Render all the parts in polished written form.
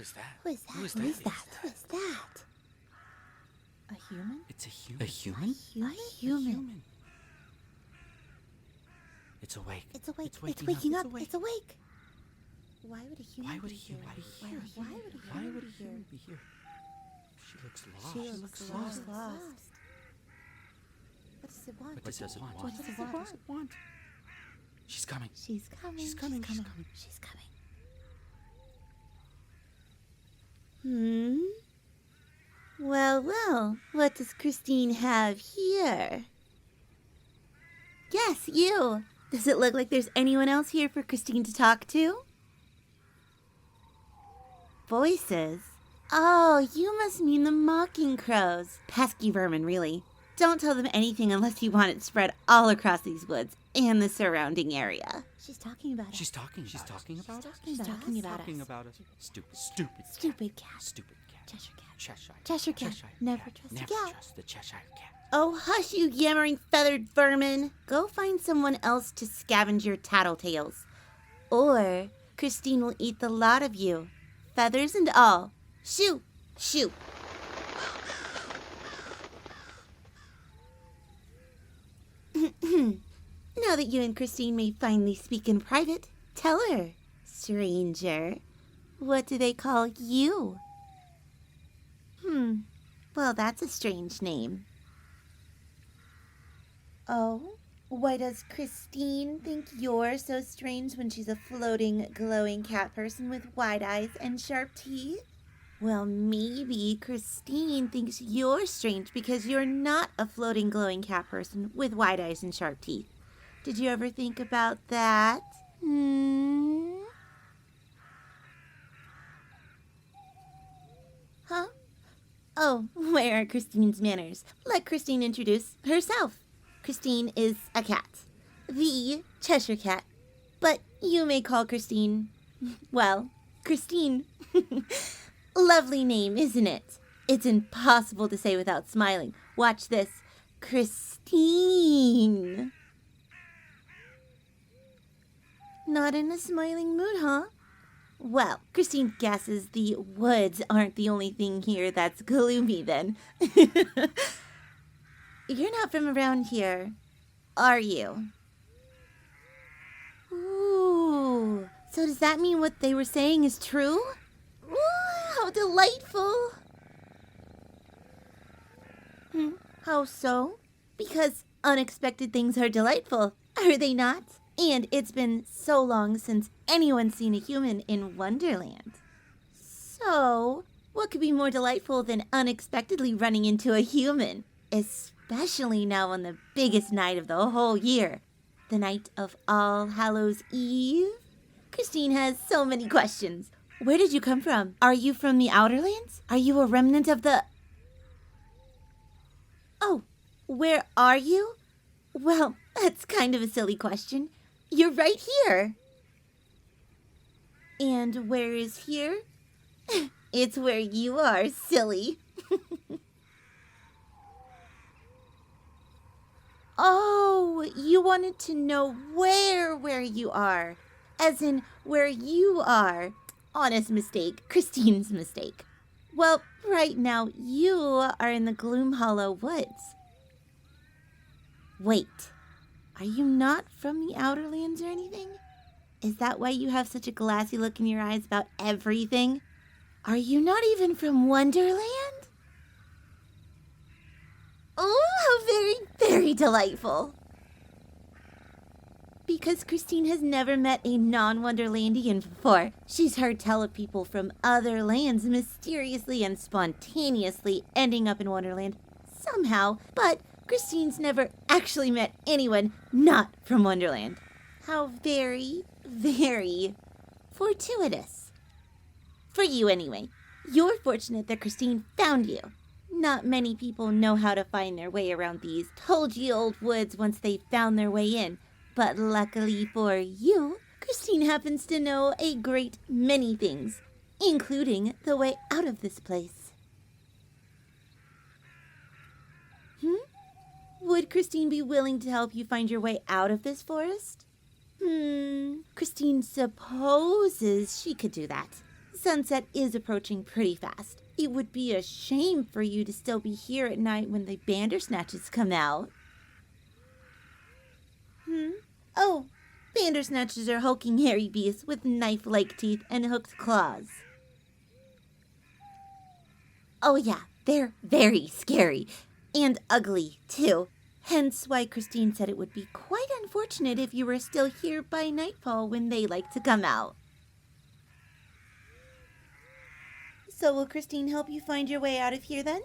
is that? Who is that? Who is Who that? is that? Who is that? A human? It's a human. A human? A human. It's awake. It's awake. It's It's waking waking up. up. It's awake. Why would a human Why would be a human here? be here? Why would a human be here? be here? She looks lost. She looks lost. What does it want? What does it want? What does it want? She's coming. She's coming. She's coming. She's coming. She's coming. Hmm? Well, what does Christine have here? Yes, you. Does it look like there's anyone else here for Christine to talk to? Voices? Oh, you must mean the mocking crows. Pesky vermin, really. Don't tell them anything unless you want it spread all across these woods and the surrounding area. She's talking about us. She's talking about us. She's talking about us. Stupid cat. Cheshire Cat. Cheshire Cat. Cat. Never trust a cat. trust the Cheshire Cat. Oh, hush, you yammering feathered vermin. Go find someone else to scavenge your tattletales. Or Christine will eat the lot of you, feathers and all. Shoo! Shoo! Now that you and Christine may finally speak in private, tell her, stranger, what do they call you? Well, that's a strange name. Oh, why does Christine think you're so strange when she's a floating, glowing cat person with wide eyes and sharp teeth? Well, maybe Christine thinks you're strange because you're not a floating, glowing cat person with wide eyes and sharp teeth. Did you ever think about that? Huh? Oh, where are Christine's manners? Let Christine introduce herself. Christine is a cat. The Cheshire Cat. But you may call Christine, well, Christine. Lovely name, isn't it? It's impossible to say without smiling. Watch this. Christine. Not in a smiling mood, huh? Well, Christine guesses the woods aren't the only thing here that's gloomy then. You're not from around here, are you? Ooh, so does that mean what they were saying is true? Ooh, how delightful. How so? Because unexpected things are delightful, are they not? And it's been so long since anyone's seen a human in Wonderland. So, what could be more delightful than unexpectedly running into a human? Especially now on the biggest night of the whole year, the night of All Hallows Eve? Christine has so many questions. Where did you come from? Are you from the Outer Lands? Are you a remnant of the... Oh, where are you? Well, that's kind of a silly question. You're right here. And where is here? It's where you are, silly. Oh, you wanted to know where you are. As in, where you are. Honest mistake. Christine's mistake. Well, right now, you are in the Gloom Hollow Woods. Wait. Are you not from the Outer Lands or anything? Is that why you have such a glassy look in your eyes about everything? Are you not even from Wonderland? Oh, how very, very delightful. Because Christine has never met a non-Wonderlandian before. She's heard tell of people from other lands mysteriously and spontaneously ending up in Wonderland somehow, but Christine's never actually met anyone not from Wonderland. How very, very fortuitous. For you, anyway. You're fortunate that Christine found you. Not many people know how to find their way around these told-you old woods once they've found their way in. But luckily for you, Christine happens to know a great many things, including the way out of this place. Would Christine be willing to help you find your way out of this forest? Christine supposes she could do that. sunset is approaching pretty fast. It would be a shame for you to still be here at night when the Bandersnatches come out. Oh, Bandersnatches are hulking hairy beasts with knife-like teeth and hooked claws. Oh yeah, they're very scary. And ugly, too. Hence why Christine said it would be quite unfortunate if you were still here by nightfall when they like to come out. So will Christine help you find your way out of here then?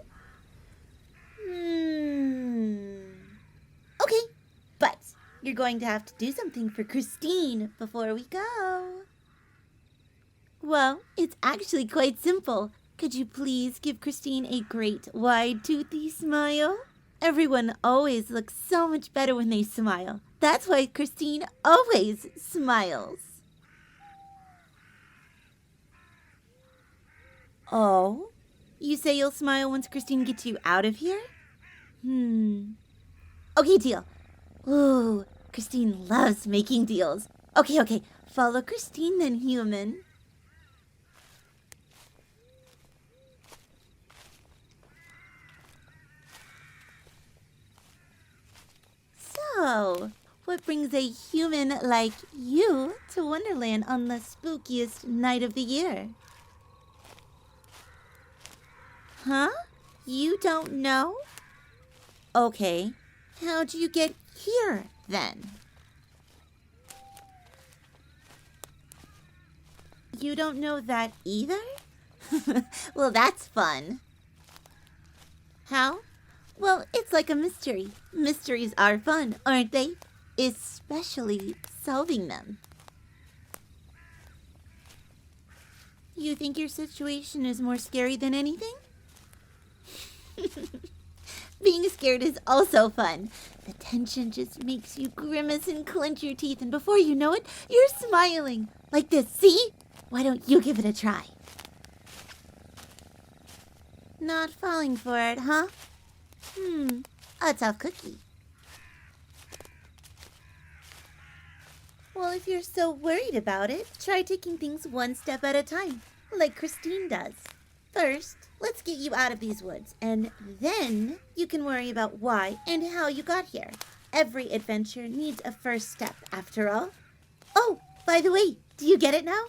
Okay, but you're going to have to do something for Christine before we go. Well, it's actually quite simple. Could you please give Christine a great, wide-toothy smile? Everyone always looks so much better when they smile. That's why Christine always smiles. Oh? You say you'll smile once Christine gets you out of here? Okay, deal. Ooh, Christine loves making deals. Okay. Follow Christine then, human. So, what brings a human like you to Wonderland on the spookiest night of the year? Huh? You don't know? Okay, how'd you get here then? You don't know that either? Well, that's fun. How? Well, it's like a mystery. Mysteries are fun, aren't they? Especially solving them. You think your situation is more scary than anything? Being scared is also fun. The tension just makes you grimace and clench your teeth, and before you know it, you're smiling. Like this, see? Why don't you give it a try? Not falling for it, huh? A tough cookie. Well, if you're so worried about it, try taking things one step at a time, like Christine does. First, let's get you out of these woods, and then you can worry about why and how you got here. Every adventure needs a first step, after all. Oh, by the way, do you get it now?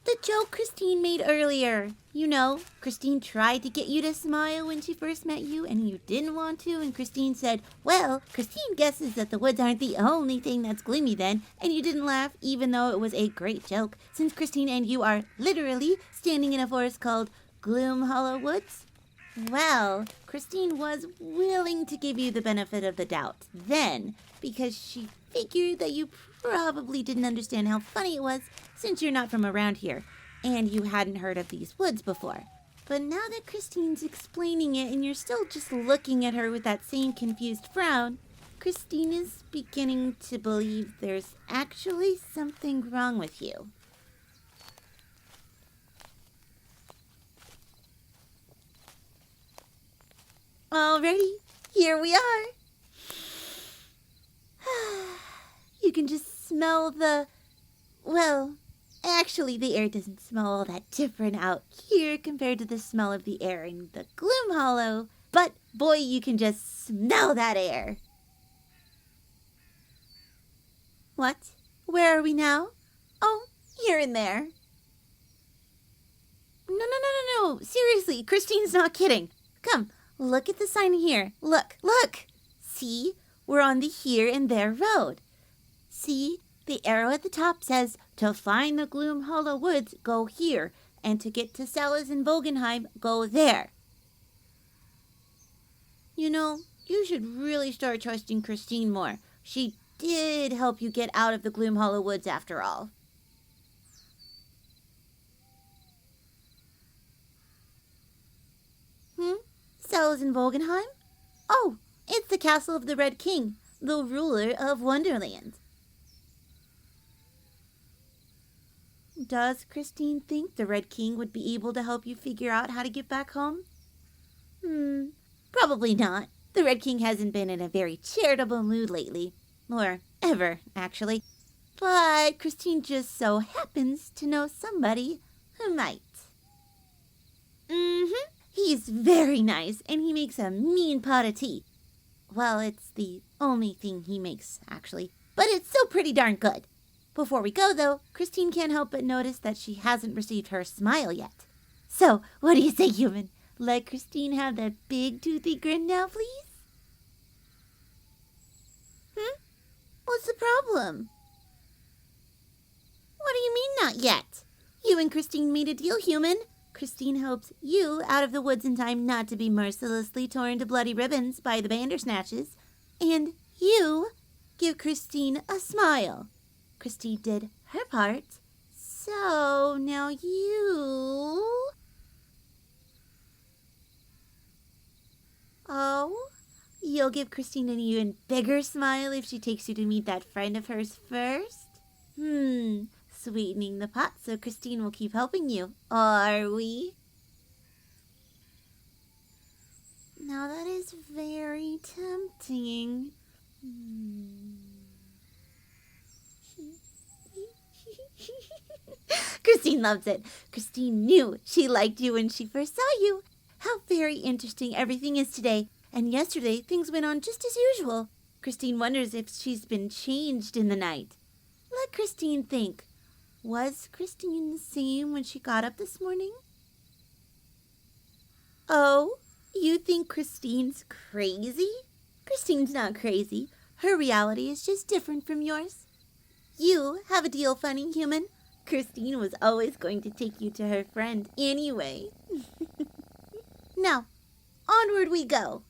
The joke Christine made earlier. You know, Christine tried to get you to smile when she first met you, and you didn't want to, and Christine said, well, Christine guesses that the woods aren't the only thing that's gloomy then, and you didn't laugh, even though it was a great joke, since Christine and you are literally standing in a forest called Gloom Hollow Woods. Well, Christine was willing to give you the benefit of the doubt then, because she figured that you probably didn't understand how funny it was since you're not from around here and you hadn't heard of these woods before. But now that Christine's explaining it and you're still just looking at her with that same confused frown, Christine is beginning to believe there's actually something wrong with you. Alrighty, here we are. You can just smell well, actually the air doesn't smell all that different out here compared to the smell of the air in the Gloom Hollow, but boy, you can just smell that air. What? Where are we now? Oh, here and there. No, seriously, Christine's not kidding. Come, look at the sign here. Look. See, we're on the here and there road. See, the arrow at the top says, to find the Gloom Hollow Woods, go here, and to get to Sal's in Volgenheim, go there. You know, you should really start trusting Christine more. She did help you get out of the Gloom Hollow Woods after all. Sal's in Volgenheim? Oh, it's the castle of the Red King, the ruler of Wonderland. Does Christine think the Red King would be able to help you figure out how to get back home? Probably not. The Red King hasn't been in a very charitable mood lately. Or ever, actually. But Christine just so happens to know somebody who might. He's very nice, and he makes a mean pot of tea. Well, it's the only thing he makes, actually. But it's so pretty darn good. Before we go, though, Christine can't help but notice that she hasn't received her smile yet. So, what do you say, human? Let Christine have that big toothy grin now, please? What's the problem? What do you mean, not yet? You and Christine made a deal, human. Christine helps you out of the woods in time not to be mercilessly torn to bloody ribbons by the Bandersnatches. And you give Christine a smile. Christine did her part. So, now you... Oh, you'll give Christine an even bigger smile if she takes you to meet that friend of hers first? Sweetening the pot so Christine will keep helping you, are we? Now that is very tempting. Christine loves it. Christine knew she liked you when she first saw you. How very interesting everything is today. And yesterday, things went on just as usual. Christine wonders if she's been changed in the night. Let Christine think. Was Christine the same when she got up this morning? Oh, you think Christine's crazy? Christine's not crazy. Her reality is just different from yours. You have a deal, funny human. Christine was always going to take you to her friend anyway. Now, onward we go.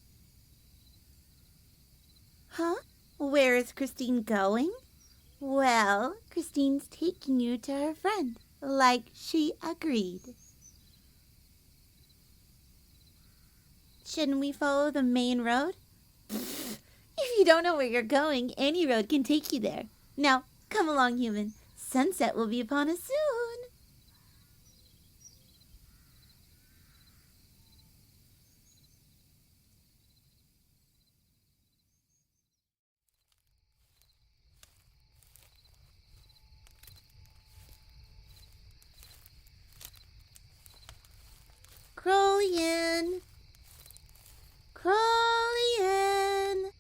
Huh? Where is Christine going? Well, Christine's taking you to her friend, like she agreed. Shouldn't we follow the main road? If you don't know where you're going, any road can take you there. Now, come along, human. Sunset will be upon us soon. Crowley-in. Crowley-in.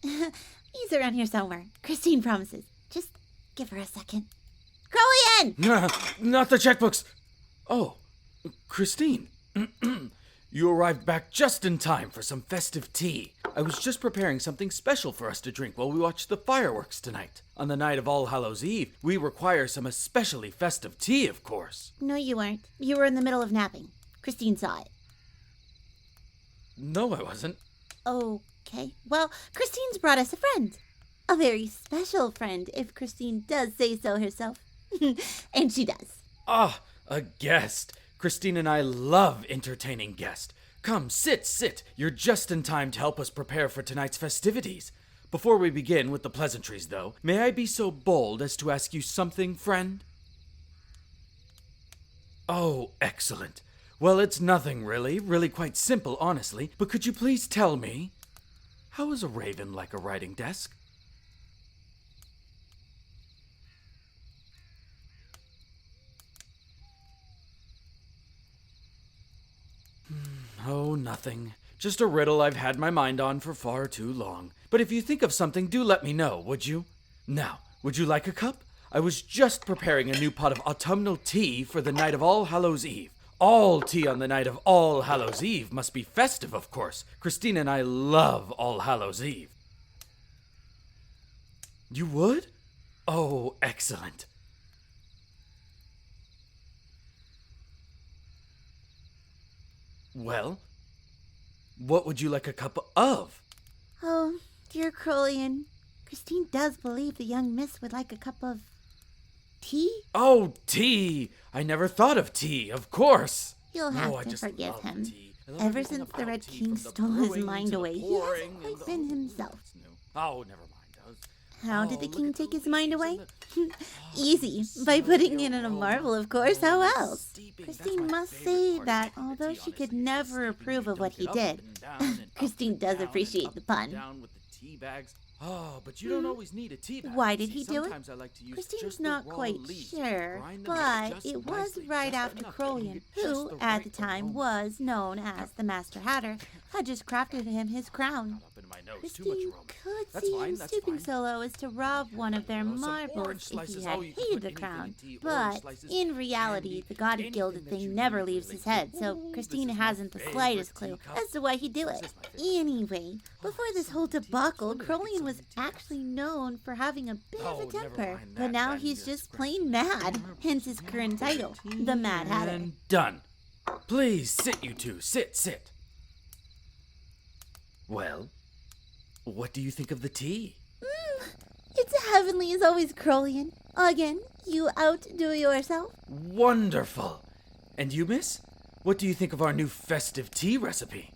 He's around here somewhere. Christine promises. Just give her a second. Crowley-in! Not the checkbooks! Oh, Christine. You arrived back just in time for some festive tea. I was just preparing something special for us to drink while we watch the fireworks tonight. On the night of All Hallows Eve, we require some especially festive tea, of course. No, you weren't. You were in the middle of napping. Christine saw it. No, I wasn't. Okay. Well, Christine's brought us a friend. A very special friend, if Christine does say so herself. And she does. Ah, a guest. Christine and I love entertaining guests. Come, sit. You're just in time to help us prepare for tonight's festivities. Before we begin with the pleasantries, though, may I be so bold as to ask you something, friend? Oh, excellent. Well, it's nothing really quite simple, honestly. But could you please tell me, how is a raven like a writing desk? Oh, nothing. Just a riddle I've had my mind on for far too long. But if you think of something, do let me know, would you? Now, would you like a cup? I was just preparing a new pot of autumnal tea for the night of All Hallows Eve. All tea on the night of All Hallows Eve must be festive, of course. Christine and I love All Hallows Eve. You would? Oh, excellent. Well, what would you like a cup of? Oh, dear Crowley-in. Christine does believe the young miss would like a cup of tea. Oh, tea! I never thought of tea, of course. You'll have I to just forgive love him. tea. I love Ever everything since the about Red tea, King from the stole his brewing mind to the away, he pouring hasn't and quite been himself. Oh, never mind. How did the look king at the take his mind leaves away? and Easy, by putting it in a marble, of course. How else? Steeping, that's Christine my must favorite say part of that drinking although tea, she could honestly, is never the approve steeping. of what he You dunk it did, up and down and up Christine and does down and appreciate up the and pun. down with the tea bags. Oh, but you don't always need a tea bag. Why did See, he do it? sometimes I like to use Christine's just not the raw quite leaves, sure, grind them up but just it was nicely, right just after enough that you Crowley, get just who the at right the time aroma. was known as the Master Hatter, had just crafted him his crown. Up in my nose, too much Christine aroma. could That's see fine, him that's stooping fine. so low as to rob one of their You know, some orange marbles if slices. he Oh, had you can hated put the anything crown. in tea, orange But slices, in reality, candy, the gaudy anything gilded that thing you never need leaves really. his head, so Ooh, Christine this is my hasn't the favorite slightest clue teacup. as to why he'd do This it. is my favorite. Anyway, before this whole debacle, Crowley was actually known for having a bit of Oh, a never temper, mind but that, now then he's just just scratch plain mad, hence his current title, the Mad Hatter. And done. Please sit, you two. Sit. Well, what do you think of the tea? It's heavenly as always, Crowley. Again, you outdo yourself. Wonderful. And you, miss? What do you think of our new festive tea recipe?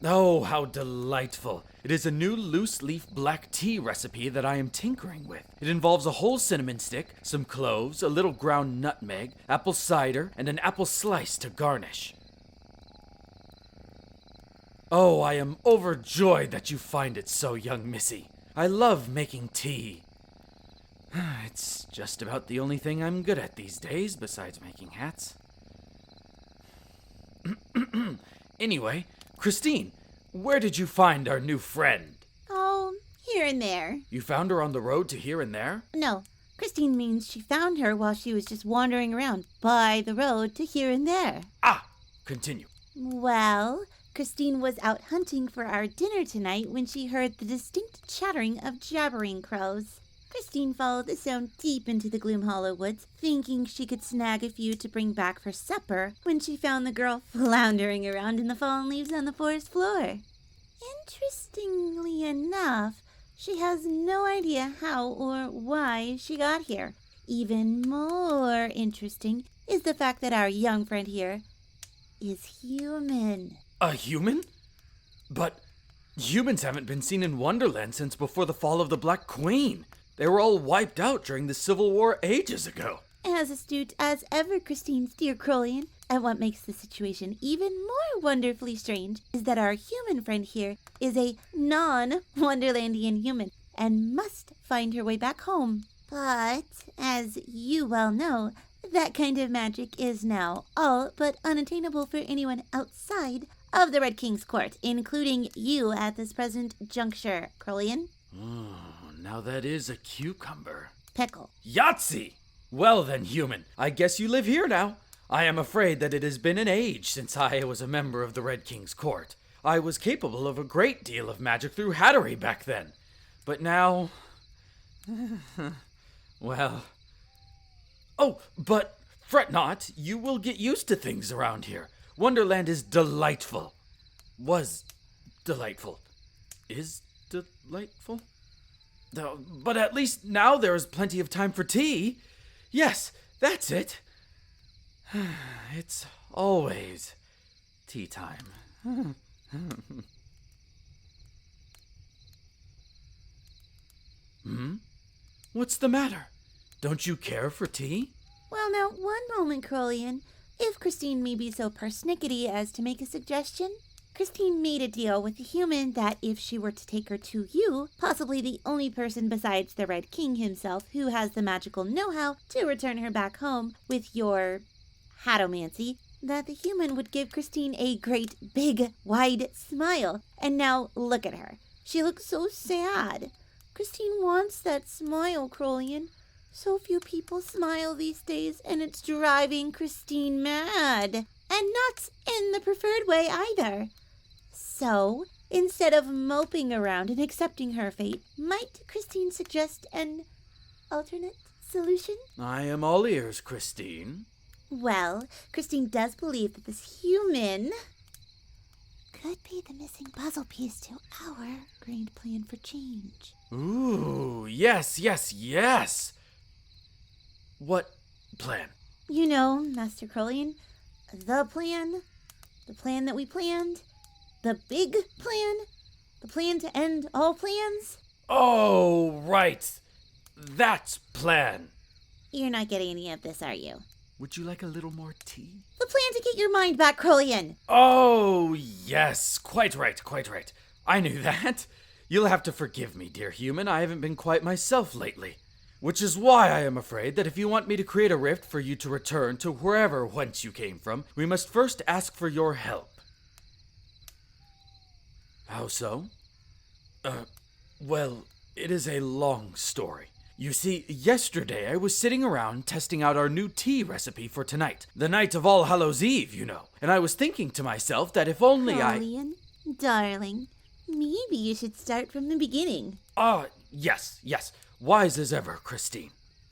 Oh, how delightful. It is a new loose leaf black tea recipe that I am tinkering with. It involves a whole cinnamon stick, some cloves, a little ground nutmeg, apple cider, and an apple slice to garnish. Oh, I am overjoyed that you find it so, young missy. I love making tea. It's just about the only thing I'm good at these days besides making hats. Anyway, Christine, where did you find our new friend? Oh, here and there. You found her on the road to here and there? No, Christine means she found her while she was just wandering around by the road to here and there. Ah, continue. Well, Christine was out hunting for our dinner tonight when she heard the distinct chattering of jabbering crows. Christine followed the sound deep into the Gloom Hollow woods, thinking she could snag a few to bring back for supper, when she found the girl floundering around in the fallen leaves on the forest floor. Interestingly enough, she has no idea how or why she got here. Even more interesting is the fact that our young friend here is human. A human? But humans haven't been seen in Wonderland since before the fall of the Black Queen. They were all wiped out during the Civil War ages ago. As astute as ever, Christine's dear Crowley, and what makes the situation even more wonderfully strange is that our human friend here is a non-Wonderlandian human and must find her way back home. But, as you well know, that kind of magic is now all but unattainable for anyone outside of the Red King's court, including you at this present juncture, Crowley. Oh, now that is a cucumber. Pickle. Yahtzee! Well then, human, I guess you live here now. I am afraid that it has been an age since I was a member of the Red King's court. I was capable of a great deal of magic through hattery back then. But now... well... Oh, but fret not, you will get used to things around here. Wonderland is delightful. Was delightful. Is delightful? But at least now there is plenty of time for tea. Yes, that's it. It's always tea time. What's the matter? Don't you care for tea? Well, now, one moment, Crowley. If Christine may be so persnickety as to make a suggestion, Christine made a deal with the human that if she were to take her to you, possibly the only person besides the Red King himself who has the magical know-how to return her back home with your hatomancy, that the human would give Christine a great, big, wide smile. And now look at her. She looks so sad. Christine wants that smile, Crowley. So few people smile these days, and it's driving Christine mad. And not in the preferred way either. So, instead of moping around and accepting her fate, might Christine suggest an alternate solution? I am all ears, Christine. Well, Christine does believe that this human could be the missing puzzle piece to our grand plan for change. Ooh, yes. What plan? You know, Master Crowley, the plan that we planned, the big plan, the plan to end all plans. Oh, right. That plan. You're not getting any of this, are you? Would you like a little more tea? The plan to get your mind back, Crowley. Oh, yes. Quite right. I knew that. You'll have to forgive me, dear human. I haven't been quite myself lately. Which is why I am afraid that if you want me to create a rift for you to return to wherever whence you came from, we must first ask for your help. How so? Well, it is a long story. You see, yesterday I was sitting around testing out our new tea recipe for tonight. The night of All Hallows Eve, you know. And I was thinking to myself that if only Crowley, darling, maybe you should start from the beginning. Yes. Wise as ever, Christine.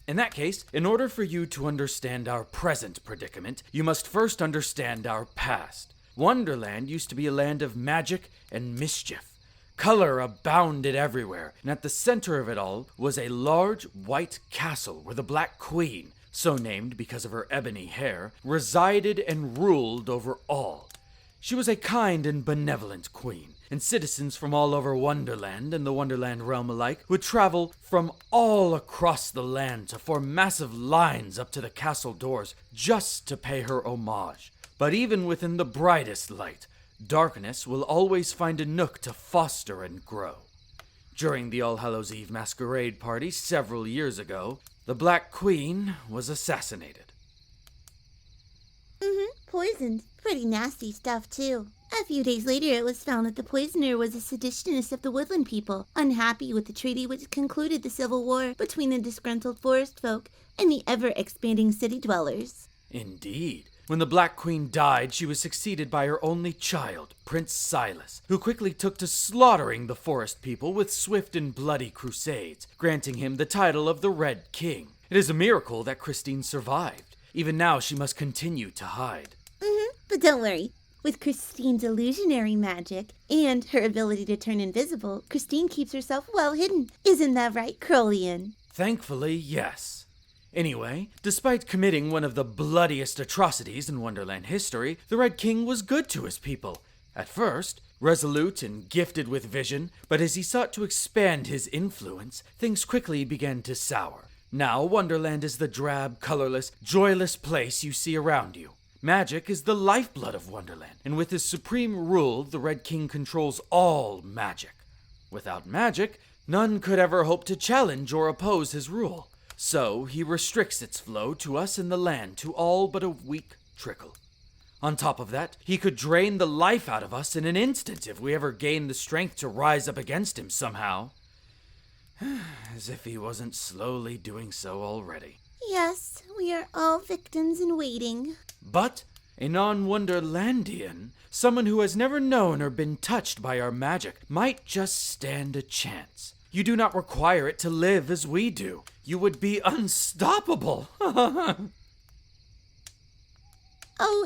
In that case, in order for you to understand our present predicament, you must first understand our past. Wonderland used to be a land of magic and mischief. Color abounded everywhere, and at the center of it all was a large white castle where the Black Queen, so named because of her ebony hair, resided and ruled over all. She was a kind and benevolent queen, and citizens from all over Wonderland and the Wonderland realm alike would travel from all across the land to form massive lines up to the castle doors just to pay her homage. But even within the brightest light, darkness will always find a nook to foster and grow. During the All Hallows Eve masquerade party several years ago, the Black Queen was assassinated. Poisoned. Pretty nasty stuff, too. A few days later, it was found that the poisoner was a seditionist of the woodland people, unhappy with the treaty which concluded the civil war between the disgruntled forest folk and the ever-expanding city dwellers. Indeed. When the Black Queen died, she was succeeded by her only child, Prince Silas, who quickly took to slaughtering the forest people with swift and bloody crusades, granting him the title of the Red King. It is a miracle that Christine survived. Even now, she must continue to hide. But don't worry. With Christine's illusionary magic and her ability to turn invisible, Christine keeps herself well hidden. Isn't that right, Crowley? Thankfully, yes. Anyway, despite committing one of the bloodiest atrocities in Wonderland history, the Red King was good to his people. At first, resolute and gifted with vision, but as he sought to expand his influence, things quickly began to sour. Now, Wonderland is the drab, colorless, joyless place you see around you. Magic is the lifeblood of Wonderland, and with his supreme rule, the Red King controls all magic. Without magic, none could ever hope to challenge or oppose his rule. So, he restricts its flow to us in the land to all but a weak trickle. On top of that, he could drain the life out of us in an instant if we ever gained the strength to rise up against him somehow. As if he wasn't slowly doing so already. Yes, we are all victims in waiting. But a non-Wonderlandian, someone who has never known or been touched by our magic, might just stand a chance. You do not require it to live as we do. You would be unstoppable. Oh,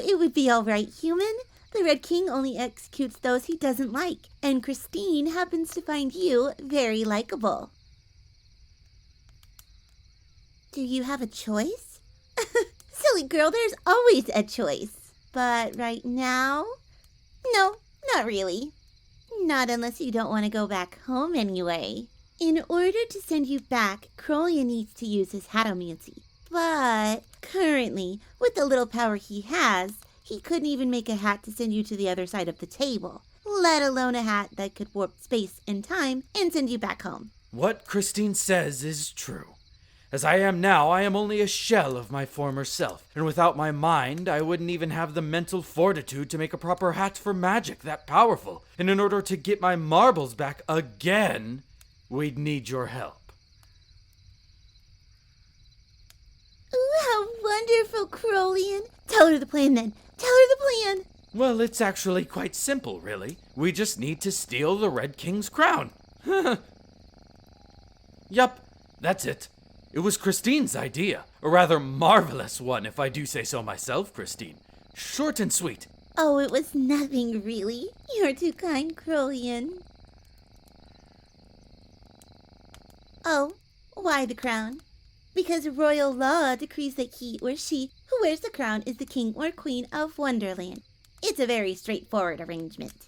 it would be all right, human. The Red King only executes those he doesn't like, and Christine happens to find you very likable. Do you have a choice? Silly girl, there's always a choice. But right now? No, not really. Not unless you don't want to go back home anyway. In order to send you back, Crowley needs to use his hatomancy. But currently, with the little power he has, he couldn't even make a hat to send you to the other side of the table, let alone a hat that could warp space and time and send you back home. What Christine says is true. As I am now, I am only a shell of my former self, and without my mind, I wouldn't even have the mental fortitude to make a proper hat for magic that powerful. And in order to get my marbles back again, we'd need your help. Ooh, how wonderful, Crowley. Tell her the plan then. Tell her the plan. Well, it's actually quite simple, really. We just need to steal the Red King's crown. Yup, that's it. It was Christine's idea. A rather marvelous one, if I do say so myself, Christine. Short and sweet. Oh, it was nothing, really. You're too kind, Crowley. Oh, why the crown? Because royal law decrees that he or she who wears the crown is the king or queen of Wonderland. It's a very straightforward arrangement.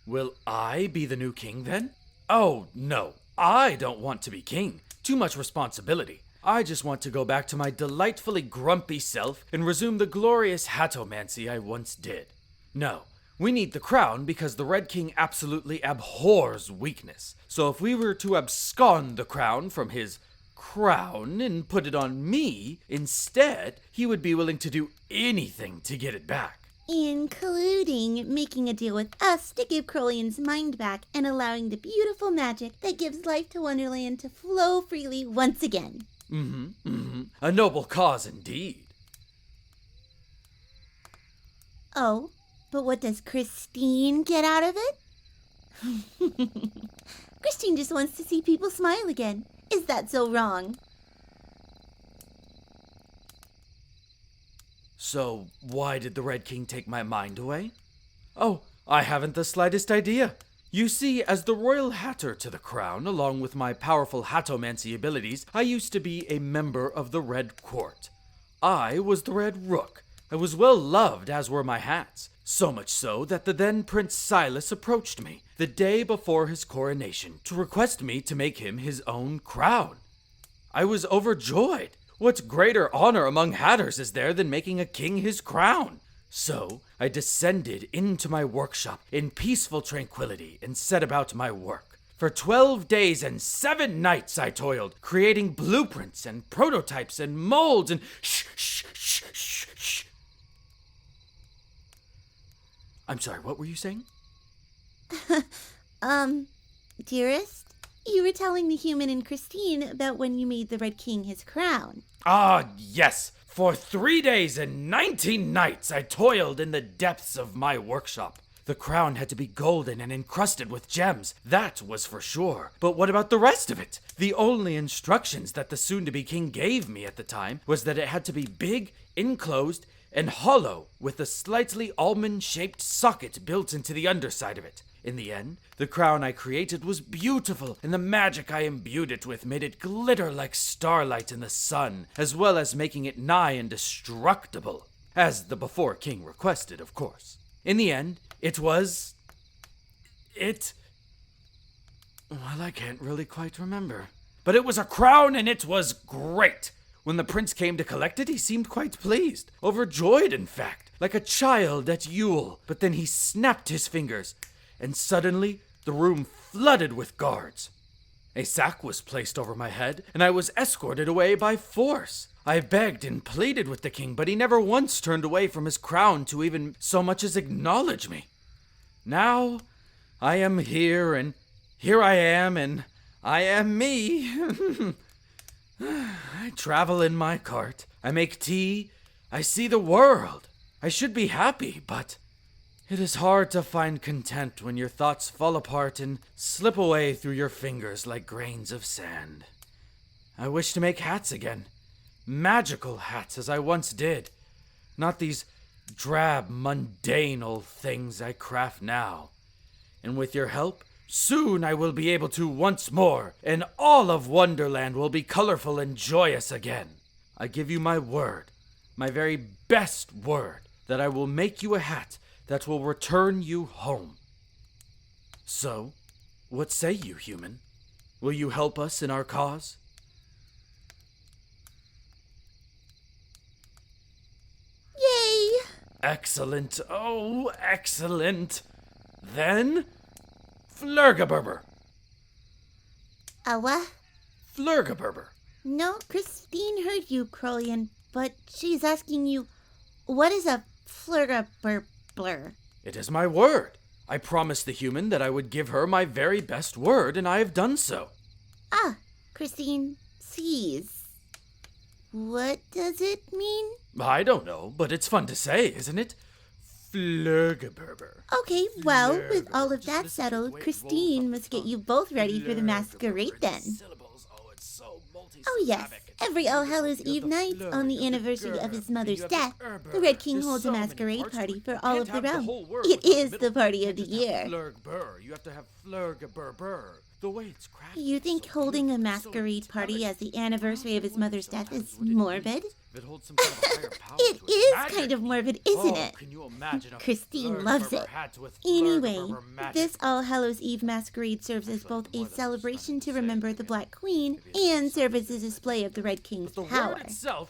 Will I be the new king, then? Oh, no. I don't want to be king. Too much responsibility. I just want to go back to my delightfully grumpy self and resume the glorious hatomancy I once did. No, We need the crown because the Red King absolutely abhors weakness. So if we were to abscond the crown from his crown and put it on me instead, he would be willing to do anything to get it back. Including making a deal with us to give Crowley's mind back and allowing the beautiful magic that gives life to Wonderland to flow freely once again. A noble cause indeed. Oh, but what does Christine get out of it? Christine just wants to see people smile again. Is that so wrong? So, why did the Red King take my mind away? Oh, I haven't the slightest idea. You see, as the royal hatter to the crown, along with my powerful hatomancy abilities, I used to be a member of the Red Court. I was the Red Rook. I was well loved, as were my hats. So much so that the then Prince Silas approached me, the day before his coronation, to request me to make him his own crown. I was overjoyed. What greater honor among hatters is there than making a king his crown? So I descended into my workshop in peaceful tranquility and set about my work. For 12 days and 7 nights I toiled, creating blueprints and prototypes and molds and shh. I'm sorry, what were you saying? Dearest, you were telling the human and Christine about when you made the Red King his crown. Ah, yes. For 3 days and 19 nights I toiled in the depths of my workshop. The crown had to be golden and encrusted with gems, that was for sure. But what about the rest of it? The only instructions that the soon-to-be king gave me at the time was that it had to be big, enclosed, and hollow, with a slightly almond-shaped socket built into the underside of it. In the end, the crown I created was beautiful, and the magic I imbued it with made it glitter like starlight in the sun, as well as making it nigh indestructible, as the before king requested, of course. In the end, well, I can't really quite remember. But it was a crown, and it was great. When the prince came to collect it, he seemed quite pleased, overjoyed in fact, like a child at Yule. But then he snapped his fingers, and suddenly the room flooded with guards. A sack was placed over my head, and I was escorted away by force. I begged and pleaded with the king, but he never once turned away from his crown to even so much as acknowledge me. Now, I am here, and here I am, and I am me. I travel in my cart. I make tea. I see the world. I should be happy, but it is hard to find content when your thoughts fall apart and slip away through your fingers like grains of sand. I wish to make hats again. Magical hats as I once did. Not these drab, mundane old things I craft now. And with your help, soon I will be able to once more, and all of Wonderland will be colorful and joyous again. I give you my word, my very best word, that I will make you a hat that will return you home. So, what say you, human? Will you help us in our cause? Yay! Excellent, oh, excellent. Then, Flurgaberber. What? Flurgaberber. No, Christine heard you, Crowley, but she's asking you, what is a flurgaburblur? It is my word. I promised the human that I would give her my very best word, and I have done so. Christine sees. What does it mean? I don't know, but it's fun to say, isn't it? Flurgaberber. Okay, well, with all of that settled, Christine must get you both ready for the masquerade then. Oh yes, every All Hallows Eve night, on the anniversary of his mother's death, the Red King holds a masquerade party for all of the realm. It is the party of the year. You have to have Flurgaberber. The way it's crafted. You think holding a masquerade party as the anniversary of his mother's death is morbid? It is kind of morbid, isn't it? Christine loves it. Anyway, this All Hallows Eve masquerade serves as both a celebration to remember the Black Queen and serves as a display of the Red King's power.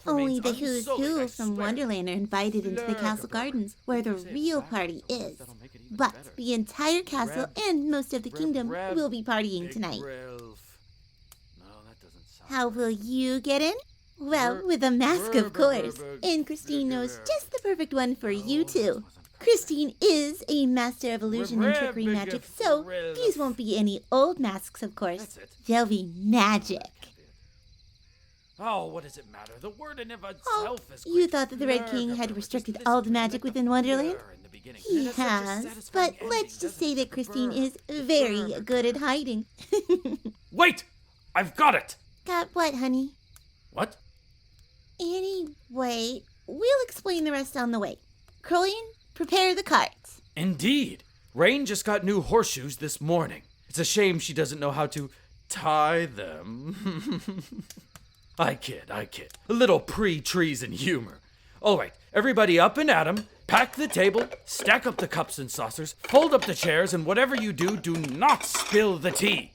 Only the who's who from Wonderland are invited into the castle gardens, where the real party is. But the entire castle and most of the kingdom will be partying tonight. No, that doesn't sound How will you get in? Well, with a mask, of course. And Christine knows just the perfect one for you two. Christine is a master of illusion and trickery magic, so these won't be any old masks, of course. That's it. They'll be magic. Oh, what does it matter? The word in of Oh, itself is you great. thought that the Red King had restricted all the magic within Wonderland? He has, but let's just say that Christine is very good at hiding. Wait! I've got it! Got what, honey? What? Anyway, we'll explain the rest on the way. Crolian, prepare the carts. Indeed. Rain just got new horseshoes this morning. It's a shame she doesn't know how to tie them. I kid. A little pre-treason humor. All right, everybody up and at 'em. Pack the table, stack up the cups and saucers, fold up the chairs, and whatever you do, do not spill the tea.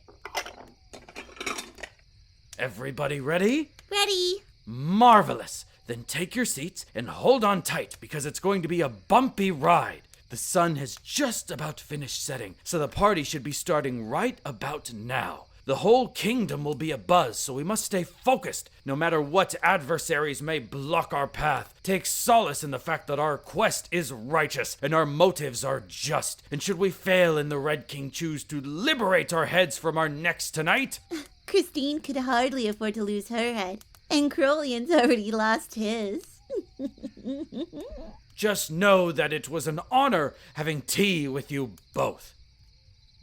Everybody ready? Ready? Marvelous. Then take your seats and hold on tight because it's going to be a bumpy ride. The sun has just about finished setting, so the party should be starting right about now. The whole kingdom will be abuzz, so we must stay focused, no matter what adversaries may block our path. Take solace in the fact that our quest is righteous, and our motives are just. And should we fail and the Red King choose to liberate our heads from our necks tonight? Christine could hardly afford to lose her head, and Crolian's already lost his. Just know that it was an honor having tea with you both.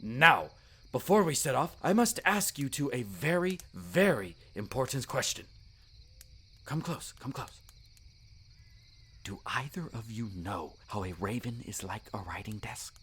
Now, before we set off, I must ask you two a very, very important question. Come close. Do either of you know how a raven is like a writing desk?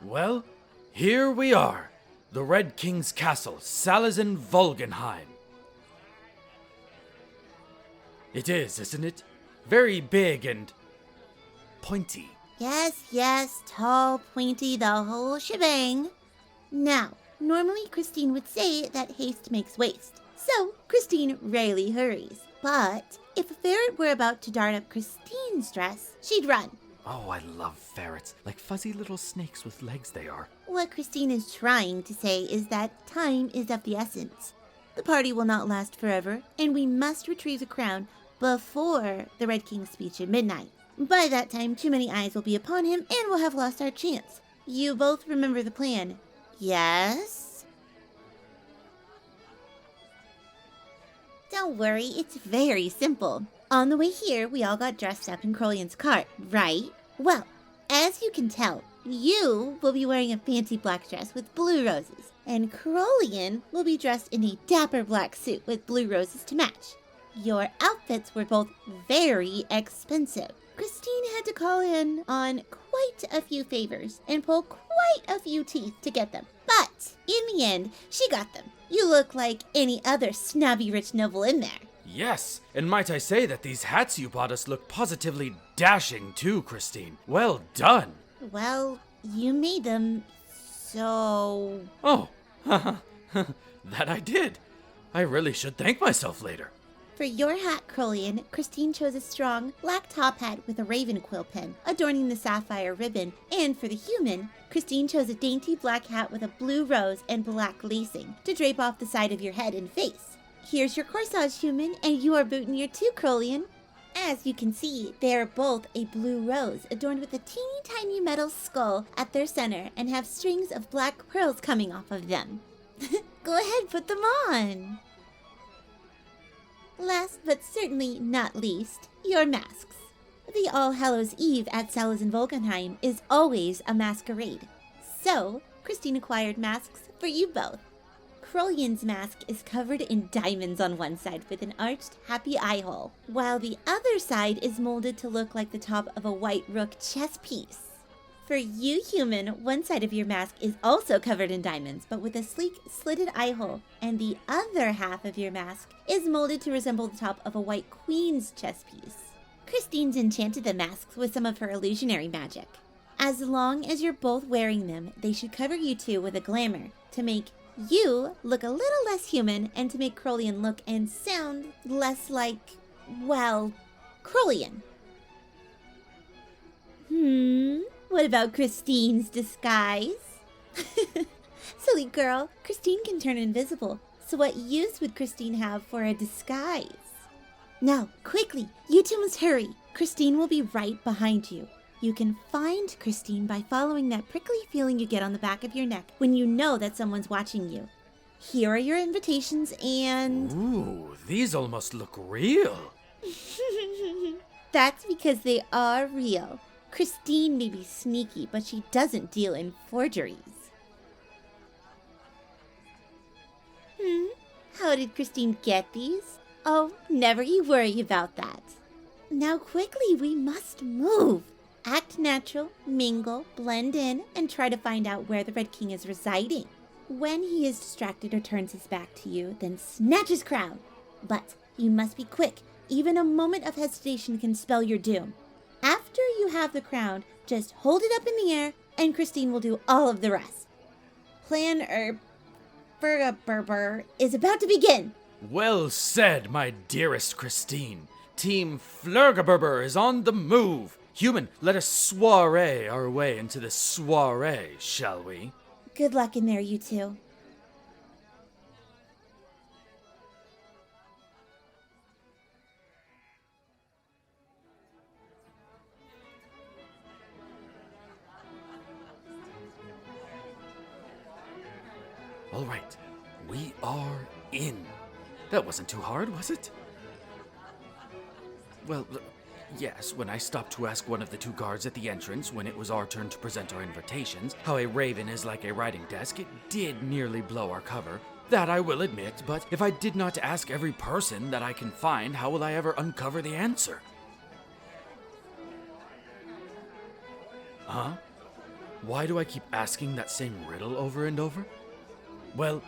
Well, here we are, the Red King's castle, Castle Volgenheim. It is, isn't it? Very big and pointy. Yes, tall, pointy, the whole shebang. Now, normally Christine would say that haste makes waste, so Christine rarely hurries. But if a ferret were about to dart up Christine's dress, she'd run. Oh, I love ferrets. Like fuzzy little snakes with legs they are. What Christine is trying to say is that time is of the essence. The party will not last forever, and we must retrieve the crown before the Red King's speech at midnight. By that time, too many eyes will be upon him, and we'll have lost our chance. You both remember the plan, yes? Don't worry, it's very simple. On the way here, we all got dressed up in Crolian's cart, right? Well, as you can tell, you will be wearing a fancy black dress with blue roses, and Crolian will be dressed in a dapper black suit with blue roses to match. Your outfits were both very expensive. Christine had to call in on quite a few favors and pull quite a few teeth to get them. But in the end, she got them. You look like any other snobby rich noble in there. Yes, and might I say that these hats you bought us look positively dashing too, Christine. Well done. Well, you made them, so... Oh, that I did. I really should thank myself later. For your hat, Crolian, Christine chose a strong black top hat with a raven quill pen adorning the sapphire ribbon. And for the human, Christine chose a dainty black hat with a blue rose and black lacing to drape off the side of your head and face. Here's your corsage, human, and you are boutonniere too, Crolian. As you can see, they are both a blue rose adorned with a teeny tiny metal skull at their center and have strings of black pearls coming off of them. Go ahead, put them on. Last but certainly not least, your masks. The All Hallows Eve at Castle Volgenheim is always a masquerade. So, Christine acquired masks for you both. Crolian's mask is covered in diamonds on one side with an arched happy eye hole, while the other side is molded to look like the top of a white rook chess piece. For you, human, one side of your mask is also covered in diamonds, but with a sleek, slitted eye hole, and the other half of your mask is molded to resemble the top of a white queen's chess piece. Christine's enchanted the masks with some of her illusionary magic. As long as you're both wearing them, they should cover you two with a glamour to make you look a little less human and to make Crolian look and sound less like, well, Crolian. What about Christine's disguise? Silly girl, Christine can turn invisible, so what use would Christine have for a disguise? Now, quickly, you two must hurry. Christine will be right behind you. You can find Christine by following that prickly feeling you get on the back of your neck when you know that someone's watching you. Here are your invitations and... Ooh, these almost look real. That's because they are real. Christine may be sneaky, but she doesn't deal in forgeries. How did Christine get these? Oh, never you worry about that. Now quickly, we must move. Act natural, mingle, blend in, and try to find out where the Red King is residing. When he is distracted or turns his back to you, then snatch his crown. But you must be quick. Even a moment of hesitation can spell your doom. After you have the crown, just hold it up in the air, and Christine will do all of the rest. Plan Burger is about to begin. Well said, my dearest Christine. Team Flurgaberber is on the move. Human, let us soiree our way into this soiree, shall we? Good luck in there, you two. All right, we are in. That wasn't too hard, was it? Well, yes, when I stopped to ask one of the two guards at the entrance when it was our turn to present our invitations how a raven is like a writing desk, it did nearly blow our cover. That I will admit, but if I did not ask every person that I can find, how will I ever uncover the answer? Huh? Why do I keep asking that same riddle over and over? Well,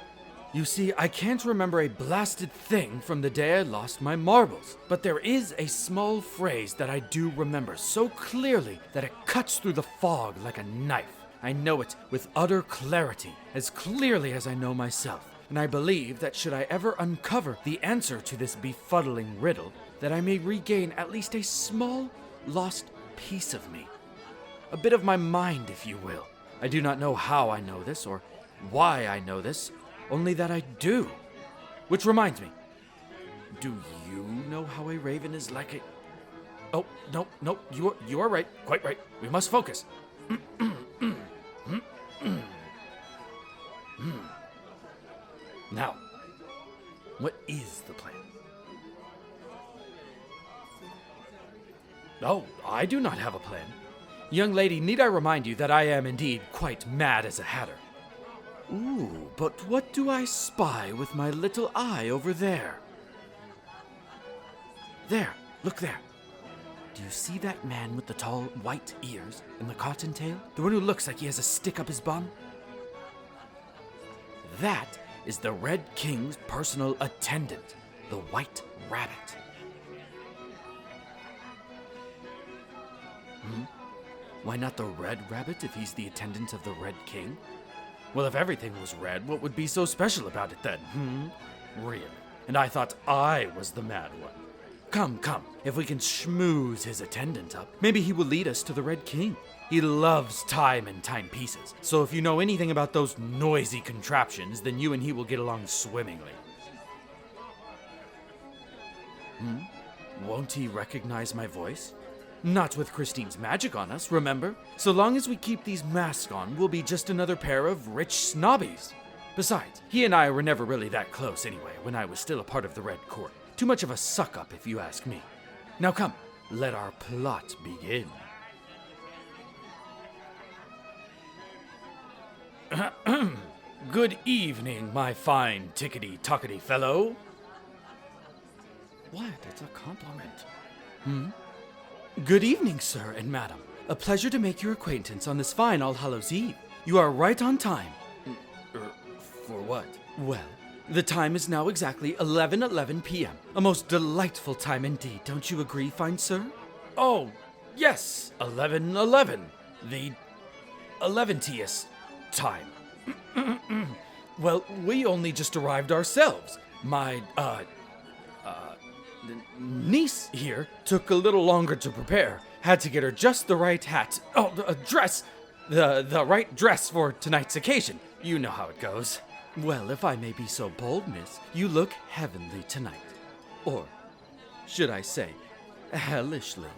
you see, I can't remember a blasted thing from the day I lost my marbles, but there is a small phrase that I do remember so clearly that it cuts through the fog like a knife. I know it with utter clarity, as clearly as I know myself, and I believe that should I ever uncover the answer to this befuddling riddle, that I may regain at least a small, lost piece of me. A bit of my mind, if you will. I do not know how I know this, or why I know this, only that I do. Which reminds me, do you know how a raven is like a... Oh, no, you are right, quite right. We must focus. Now, what is the plan? Oh, I do not have a plan. Young lady, need I remind you that I am indeed quite mad as a hatter. Ooh, but what do I spy with my little eye over there? There, look there. Do you see that man with the tall white ears and the cottontail? The one who looks like he has a stick up his bum? That is the Red King's personal attendant, the White Rabbit. Why not the Red Rabbit if he's the attendant of the Red King? Well, if everything was red, what would be so special about it then? Really? And I thought I was the mad one. Come, if we can schmooze his attendant up, maybe he will lead us to the Red King. He loves time and timepieces, so if you know anything about those noisy contraptions, then you and he will get along swimmingly. Won't he recognize my voice? Not with Christine's magic on us, remember? So long as we keep these masks on, we'll be just another pair of rich snobbies. Besides, he and I were never really that close anyway, when I was still a part of the Red Court. Too much of a suck-up, if you ask me. Now come, let our plot begin. Good evening, my fine tickety-tockety fellow. What? It's a compliment. Good evening, sir and madam. a pleasure to make your acquaintance on this fine All Hallows Eve. You are right on time. For what? Well, the time is now exactly 11:11 p.m. A most delightful time indeed, don't you agree, fine sir? Oh, yes, 11:11. The 11th time. Well, we only just arrived ourselves. My, niece here took a little longer to prepare. Had to get her just the right hat. Oh, a dress. The right dress for tonight's occasion. You know how it goes. Well, if I may be so bold, miss, you look heavenly tonight. Or, should I say, hellishly.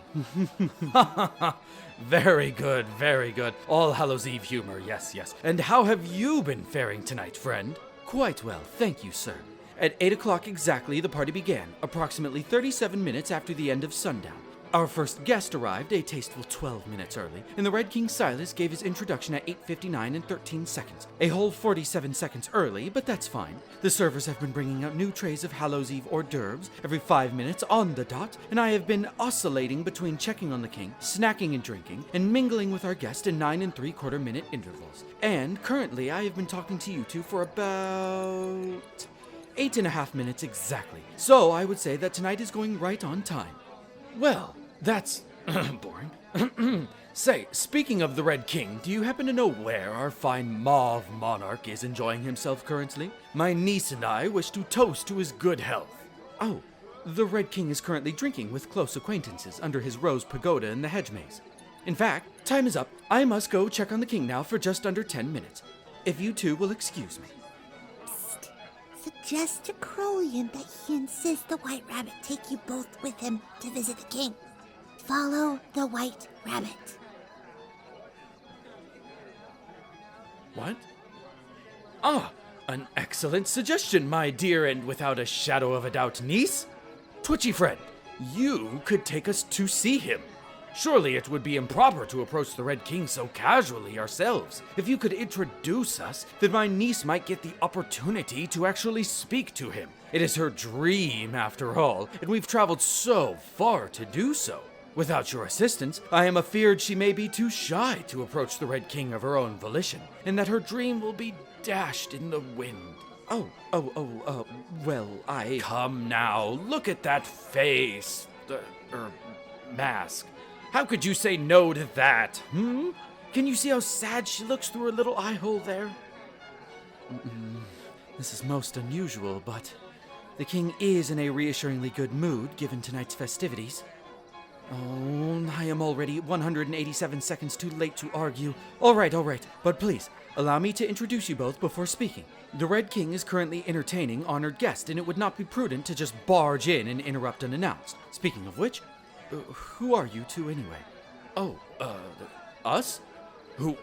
Very good, very good. All Hallows Eve humor, yes, yes. And how have you been faring tonight, friend? Quite well, thank you, sir. At 8 o'clock exactly, the party began, approximately 37 minutes after the end of sundown. Our first guest arrived a tasteful 12 minutes early, and the Red King Silas gave his introduction at 8:59 and 13 seconds. A whole 47 seconds early, but that's fine. The servers have been bringing out new trays of Hallows Eve hors d'oeuvres every 5 minutes on the dot, and I have been oscillating between checking on the king, snacking and drinking, and mingling with our guest in 9 3/4 minute intervals. And currently, I have been talking to you two for about 8.5 minutes exactly. So I would say that tonight is going right on time. Well, that's boring. Say, speaking of the Red King, do you happen to know where our fine mauve monarch is enjoying himself currently? My niece and I wish to toast to his good health. Oh, the Red King is currently drinking with close acquaintances under his rose pagoda in the hedge maze. In fact, time is up. I must go check on the king now for just under 10 minutes. If you two will excuse me. Psst. Suggest to Crowley that he insists the White Rabbit take you both with him to visit the king. Follow the White Rabbit. What? Ah, an excellent suggestion, my dear and without a shadow of a doubt niece. Twitchy friend, you could take us to see him. Surely it would be improper to approach the Red King so casually ourselves. If you could introduce us, then my niece might get the opportunity to actually speak to him. It is her dream, after all, and we've traveled so far to do so. Without your assistance, I am afeard she may be too shy to approach the Red King of her own volition, and that her dream will be dashed in the wind. Well, I... Come now, look at that face. Mask. How could you say no to that, Can you see how sad she looks through her little eye hole there? This is most unusual, but the king is in a reassuringly good mood given tonight's festivities. Oh, I am already 187 seconds too late to argue. All right, but please, allow me to introduce you both before speaking. The Red King is currently entertaining honored guests, and it would not be prudent to just barge in and interrupt unannounced. Speaking of which, who are you two anyway? Oh, us? Who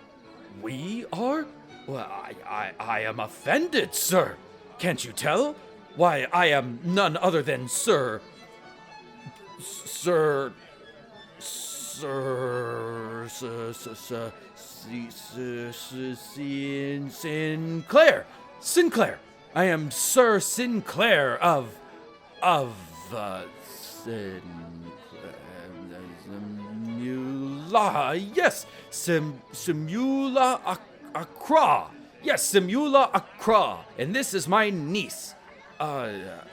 we are? Well, I am offended, sir. Can't you tell? Why, I am none other than Sinclair. I am Sir Sinclair of Simula. Yes, Simula Accra. Yes, Simula Accra. And this is my niece. Alice.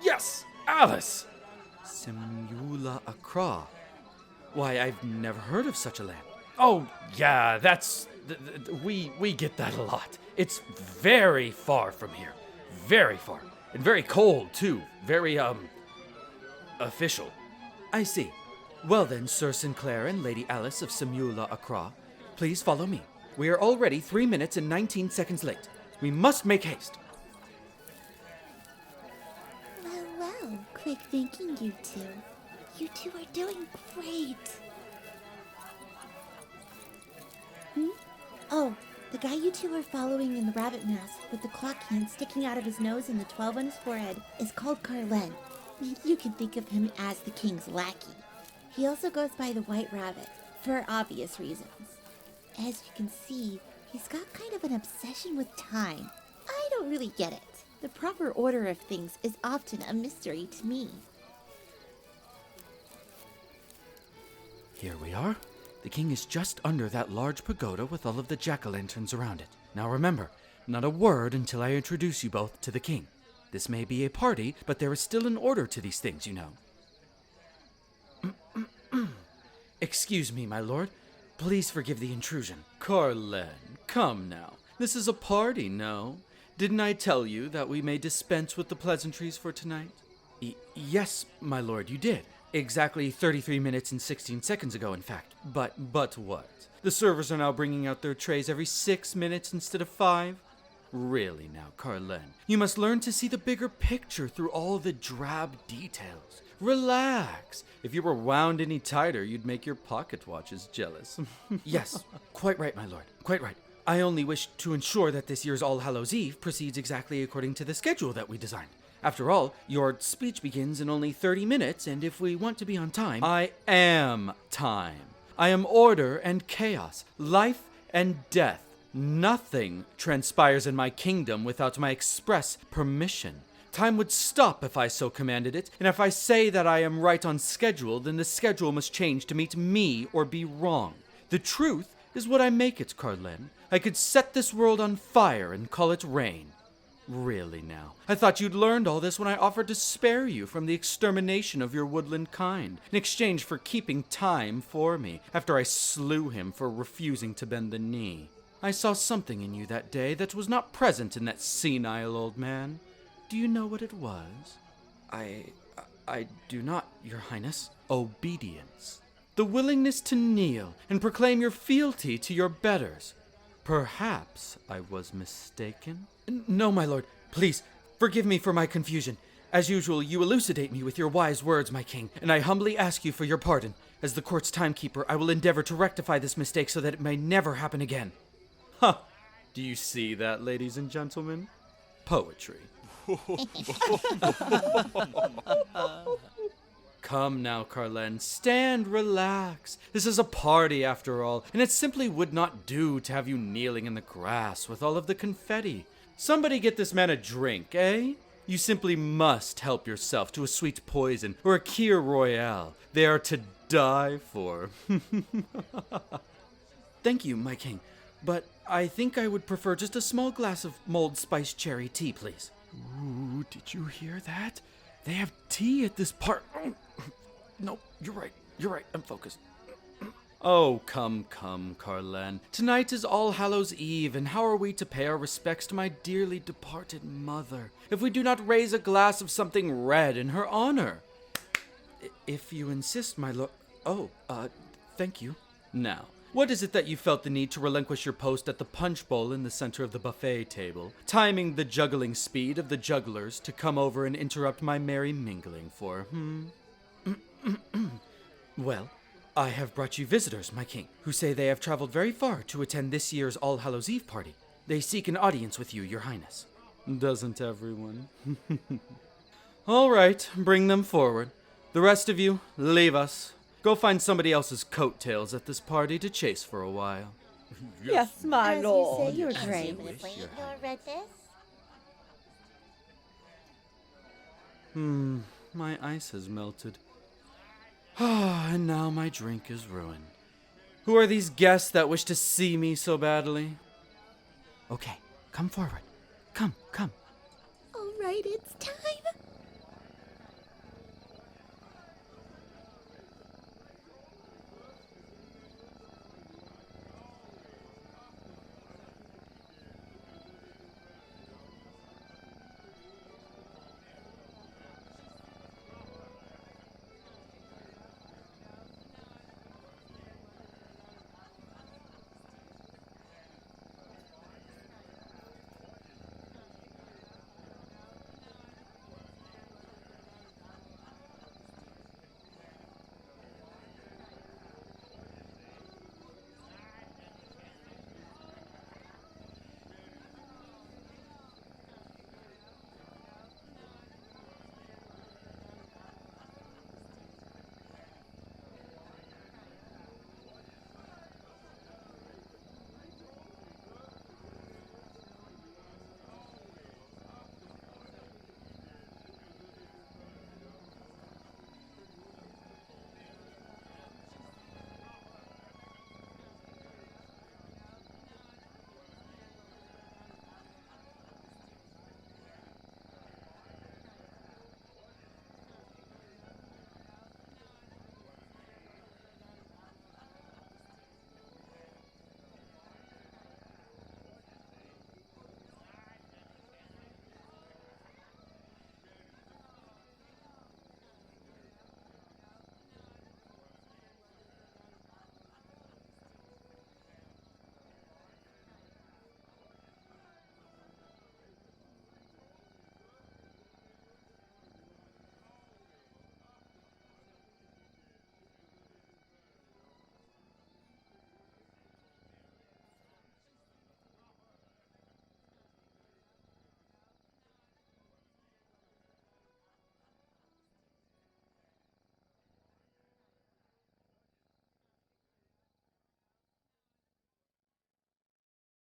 Yes, Alice. Simula Accra. Why, I've never heard of such a land. Oh, yeah, that's... we get that a lot. It's very far from here. Very far. And very cold, too. Very, official. I see. Well then, Sir Sinclair and Lady Alice of Simula Accra, please follow me. We are already 3 minutes and 19 seconds late. We must make haste. Well, quick thinking, you two. You two are doing great. Oh, the guy you two are following in the rabbit mask with the clock hand sticking out of his nose and the 12 on his forehead is called Carlen. You can think of him as the king's lackey. He also goes by the White Rabbit, for obvious reasons. As you can see, he's got kind of an obsession with time. I don't really get it. The proper order of things is often a mystery to me. Here we are. The king is just under that large pagoda with all of the jack-o'-lanterns around it. Now remember, not a word until I introduce you both to the king. This may be a party, but there is still an order to these things, you know. Excuse me, my lord. Please forgive the intrusion. Carlen, come now. This is a party, no? Didn't I tell you that we may dispense with the pleasantries for tonight? Yes, my lord, you did. Exactly 33 minutes and 16 seconds ago, in fact. But what? The servers are now bringing out their trays every 6 minutes instead of 5? Really now, Carlen, you must learn to see the bigger picture through all the drab details. Relax. If you were wound any tighter, you'd make your pocket watches jealous. Yes, quite right, my lord, quite right. I only wish to ensure that this year's All Hallows Eve proceeds exactly according to the schedule that we designed. After all, your speech begins in only 30 minutes, and if we want to be on time... I am time. I am order and chaos, life and death. Nothing transpires in my kingdom without my express permission. Time would stop if I so commanded it, and if I say that I am right on schedule, then the schedule must change to meet me or be wrong. The truth is what I make it, Carlen. I could set this world on fire and call it rain. Really now, I thought you'd learned all this when I offered to spare you from the extermination of your woodland kind, in exchange for keeping time for me, after I slew him for refusing to bend the knee. I saw something in you that day that was not present in that senile old man. Do you know what it was? I do not, Your Highness. Obedience. The willingness to kneel and proclaim your fealty to your betters. Perhaps I was mistaken? No, my lord. Please, forgive me for my confusion. As usual, you elucidate me with your wise words, my king, and I humbly ask you for your pardon. As the court's timekeeper, I will endeavor to rectify this mistake so that it may never happen again. Ha! Do you see that, ladies and gentlemen? Poetry. Come now, Carlen. Stand, relax. This is a party, after all, and it simply would not do to have you kneeling in the grass with all of the confetti. Somebody get this man a drink, eh? You simply must help yourself to a sweet poison or a Kir Royale. They are to die for. Thank you, my king, but I think I would prefer just a small glass of mulled spice cherry tea, please. Ooh, did you hear that? They have tea at this part. No, you're right, I'm focused. Oh, come, Carlen. Tonight is All Hallows Eve, and how are we to pay our respects to my dearly departed mother if we do not raise a glass of something red in her honor? If you insist, my lord... Oh, thank you. Now, what is it that you felt the need to relinquish your post at the punch bowl in the center of the buffet table, timing the juggling speed of the jugglers to come over and interrupt my merry mingling for, Well, I have brought you visitors, my king, who say they have traveled very far to attend this year's All Hallows Eve party. They seek an audience with you, your highness. Doesn't everyone? All right, bring them forward. The rest of you, leave us. Go find somebody else's coattails at this party to chase for a while. Yes, my As lord. you say, Your As you Grace. wish, Your Highness. My ice has melted. And now my drink is ruined. Who are these guests that wish to see me so badly? Okay, come forward. Come. All right, it's time.